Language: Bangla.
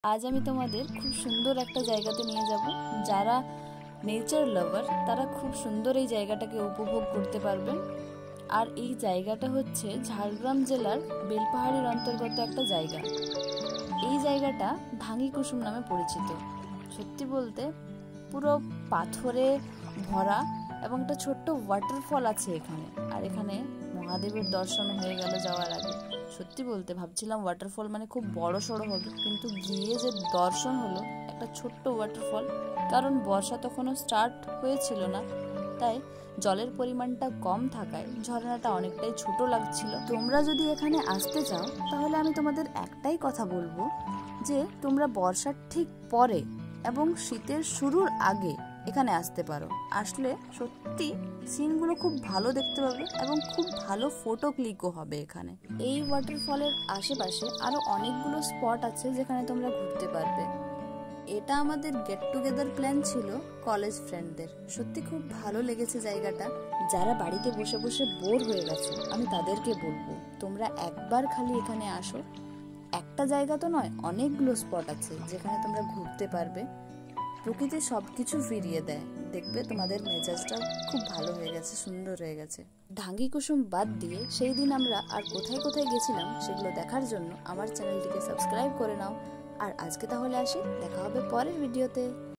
আজ আমি তোমাদের খুব সুন্দর একটা জায়গাতে নিয়ে যাব। যারা নেচার লাভার তারা খুব সুন্দর এই জায়গাটাকে উপভোগ করতে পারবেন। আর এই জায়গাটা হচ্ছে ঝাড়গ্রাম জেলার বেলপাহাড়ির অন্তর্গত একটা জায়গা। এই জায়গাটা ধাঙ্গি কুসুম নামে পরিচিত। সত্যি বলতে পুরো পাথরে ভরা এবং একটা ছোট্ট ওয়াটারফল আছে এখানে। আর এখানে মহাদেবের দর্শন হয়ে গেল যাওয়ার আগে। সত্যি বলতে ভাবছিলাম ওয়াটারফল মানে খুব বড় সড়ো হবে, কিন্তু গিয়ে যে দর্শন হলো একটা ছোট্ট ওয়াটারফল। কারণ বর্ষা তখনও স্টার্ট হয়েছিল না, তাই জলের পরিমাণটা কম থাকায় ঝর্ণাটা অনেকটাই ছোট লাগছিল। তোমরা যদি এখানে আসতে চাও তাহলে আমি তোমাদের একটাই কথা বলবো যে তোমরা বর্ষার ঠিক পরে এবং শীতের শুরুর আগে এখানে আসতে পারো। আসলে সত্যি সিনগুলো খুব ভালো দেখতে পাবে এবং খুব ভালো ফটো ক্লিকও হবে এখানে। এই ওয়াটারফলের আশেপাশে আরো অনেকগুলো স্পট আছে যেখানে তোমরা ঘুরতে পারবে। এটা আমাদের গেট টুগেদার প্ল্যান ছিল কলেজ ফ্রেন্ডদের। সত্যি খুব ভালো লেগেছে জায়গাটা। যারা বাড়িতে বসে বসে বোর হয়ে গেছে আমি তাদেরকে বলবো তোমরা একবার খালি এখানে আসো। একটা জায়গা তো নয়, অনেকগুলো স্পট আছে যেখানে তোমরা ঘুরতে পারবে। প্রকৃতি সবকিছু ফিরিয়ে দেয়, দেখবে তোমাদের মেজাজটা খুব ভালো হয়ে গেছে, সুন্দর হয়ে গেছে। ধাঙ্গি কুসুম বাদ দিয়ে সেই দিন আমরা আর কোথায় কোথায় গেছিলাম সেগুলো দেখার জন্য আমার চ্যানেলটিকে সাবস্ক্রাইব করে নাও। আর আজকে তাহলে আসি, দেখা হবে পরের ভিডিওতে।